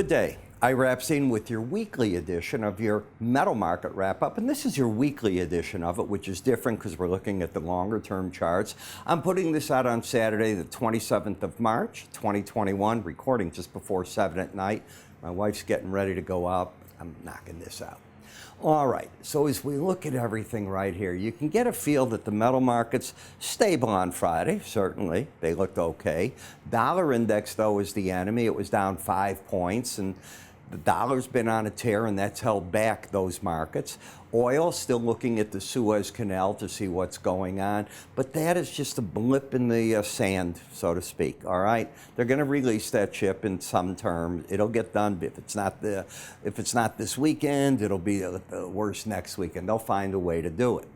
Good day. Ira Epstein with your weekly edition of your metal market wrap-up, and this is your weekly edition of it, which is different because we're looking at the longer-term charts. I'm putting this out on Saturday, the 27th of March, 2021, recording just before 7 at night. My wife's getting ready to go out. I'm knocking this out. All right, so as we look at everything right here, you can get a feel that the metal market's stable on Friday, certainly. They looked okay. Dollar index, though, is the enemy. It was down 5 points, and the dollar's been on a tear, and that's held back those markets. Oil, still looking at the Suez Canal to see what's going on, but that is just a blip in the sand, so to speak, all right? They're going to release that ship in some term. It'll get done. If it's not this weekend, it'll be the worst next weekend. They'll find a way to do it.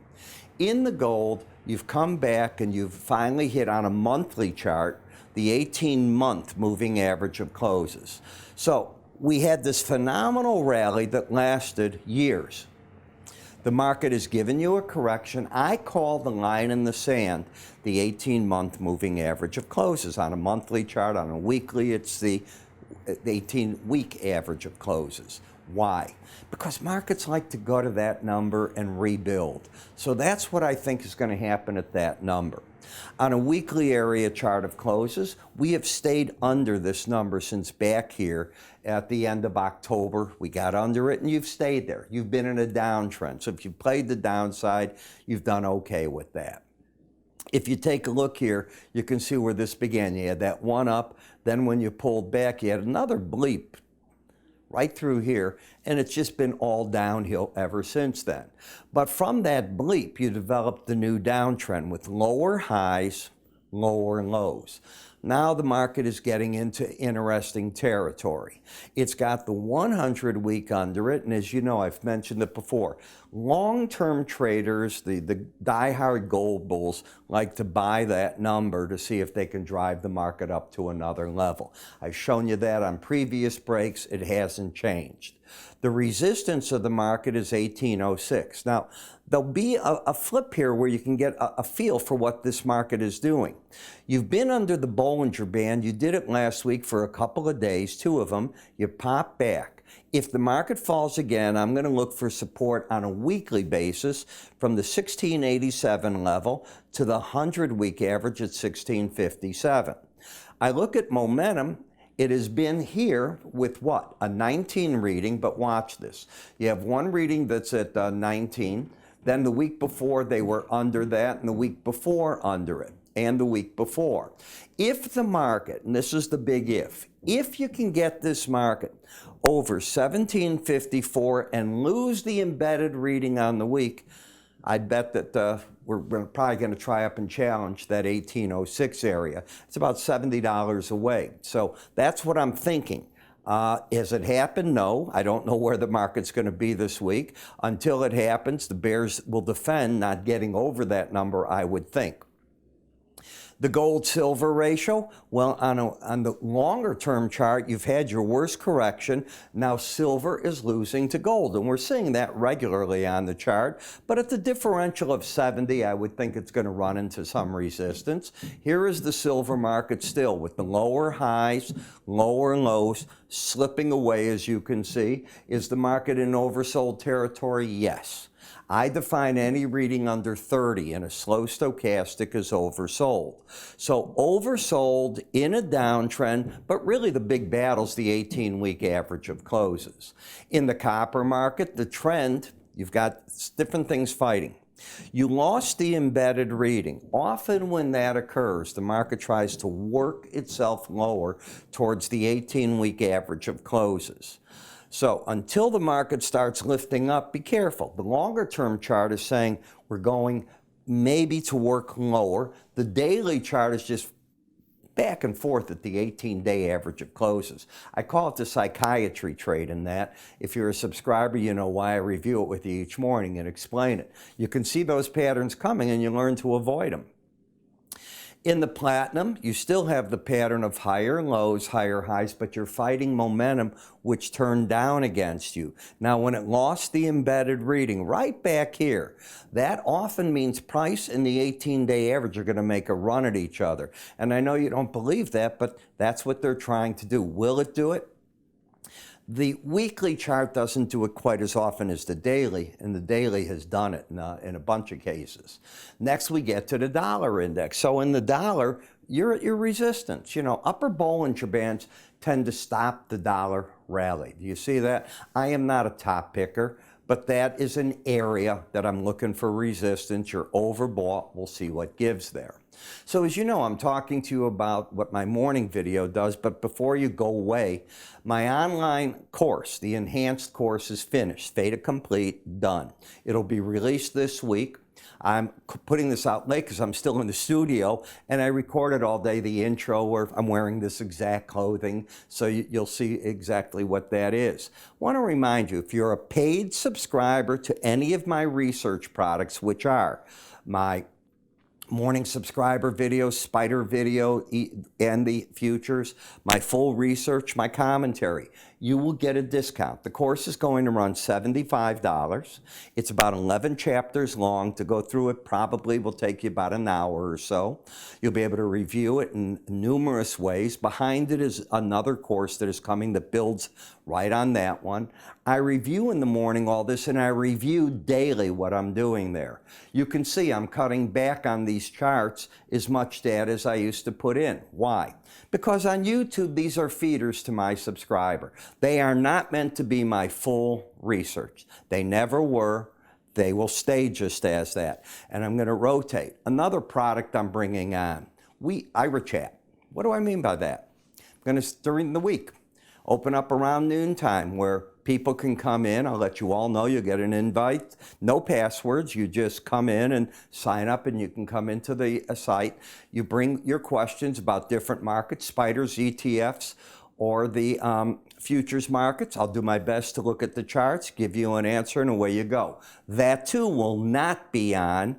In the gold, you've come back and you've finally hit on a monthly chart the 18-month moving average of closes. So we had this phenomenal rally that lasted years. The market has given you a correction. I call the line in the sand the 18-month moving average of closes. On a monthly chart, on a weekly, it's the 18-week average of closes. Why? Because markets like to go to that number and rebuild. So that's what I think is going to happen at that number. On a weekly area chart of closes, we have stayed under this number since back here at the end of October. We got under it and you've stayed there. You've been in a downtrend. So if you played the downside, you've done okay with that. If you take a look here, you can see where this began. You had that one up, then when you pulled back, you had another bleep right through here, and it's just been all downhill ever since then. But from that bleep, you developed the new downtrend with lower highs, lower lows. Now the market is getting into interesting territory. It's got the 100-week under it, and as you know, I've mentioned it before, long-term traders, the die-hard gold bulls, like to buy that number to see if they can drive the market up to another level. I've shown you that on previous breaks. It hasn't changed. The resistance of the market is 1806. Now, there'll be a flip here where you can get a feel for what this market is doing. You've been under the Bollinger Band. You did it last week for a couple of days, 2 of them. You pop back. If the market falls again, I'm going to look for support on a weekly basis from the 1687 level to the 100-week average at 1657. I look at momentum. It has been here with what? A 19 reading, but watch this. You have one reading that's at 19. Then the week before they were under that, and the week before under it, and the week before. If the market, and this is the big if you can get this market over 1754 and lose the embedded reading on the week, I'd bet that we're probably going to try up and challenge that 1806 area. It's about $70 away. So that's what I'm thinking. Has it happened? No. I don't know where the market's going to be this week. Until it happens, the bears will defend not getting over that number, I would think. The gold-silver ratio, well, on the longer-term chart, you've had your worst correction. Now silver is losing to gold, and we're seeing that regularly on the chart. But at the differential of 70, I would think it's going to run into some resistance. Here is the silver market still with the lower highs, lower lows, slipping away, as you can see. Is the market in oversold territory? Yes. I define any reading under 30 in a slow stochastic as oversold. So oversold in a downtrend, but really the big battle's the 18-week average of closes. In the copper market, the trend, you've got different things fighting. You lost the embedded reading. Often when that occurs, the market tries to work itself lower towards the 18-week average of closes. So until the market starts lifting up, be careful. The longer-term chart is saying we're going maybe to work lower. The daily chart is just back and forth at the 18-day average of closes. I call it the psychiatry trade in that. If you're a subscriber, you know why I review it with you each morning and explain it. You can see those patterns coming and you learn to avoid them. In the platinum, you still have the pattern of higher lows, higher highs, but you're fighting momentum, which turned down against you. Now, when it lost the embedded reading right back here, that often means price and the 18-day average are going to make a run at each other. And I know you don't believe that, but that's what they're trying to do. Will it do it? The weekly chart doesn't do it quite as often as the daily, and the daily has done it in a bunch of cases. Next, we get to the dollar index. So in the dollar, you're at your resistance. You know, upper Bollinger Bands tend to stop the dollar rally. Do you see that? I am not a top picker, but that is an area that I'm looking for resistance. You're overbought. We'll see what gives there. So as you know, I'm talking to you about what my morning video does, but before you go away, my online course, the enhanced course, is finished, fait accompli, done. It'll be released this week. I'm putting this out late because I'm still in the studio, and I recorded all day the intro where I'm wearing this exact clothing, so you'll see exactly what that is. I want to remind you, if you're a paid subscriber to any of my research products, which are my morning subscriber video, spider video, and the futures, my full research, my commentary, you will get a discount. The course is going to run $75. It's about 11 chapters long. To go through it probably will take you about an hour or so. You'll be able to review it in numerous ways. Behind it is another course that is coming that builds right on that one. I review in the morning all this, and I review daily what I'm doing there. You can see I'm cutting back on these charts as much data as I used to put in. Why? Because on YouTube, these are feeders to my subscriber. They are not meant to be my full research. They never were. They will stay just as that. And I'm going to rotate. Another product I'm bringing on, Ira Chat. What do I mean by that? I'm going to, during the week, open up around noontime where people can come in. I'll let you all know. You'll get an invite. No passwords. You just come in and sign up, and you can come into the site. You bring your questions about different markets, spiders, ETFs, or the futures markets. I'll do my best to look at the charts, give you an answer, and away you go. That too will not be on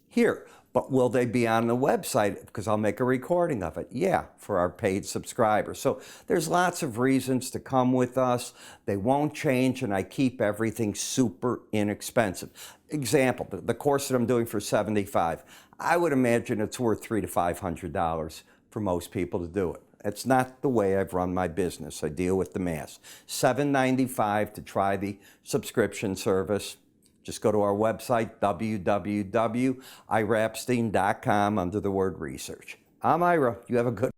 here. But will they be on the website? Because I'll make a recording of it. Yeah, for our paid subscribers. So there's lots of reasons to come with us. They won't change, and I keep everything super inexpensive. Example, the course that I'm doing for $75, I would imagine it's worth $300 to $500 for most people to do it. It's not the way I've run my business. I deal with the mass. $7.95 to try the subscription service. Just go to our website, www.iraepstein.com, under the word research. I'm Ira. You have a good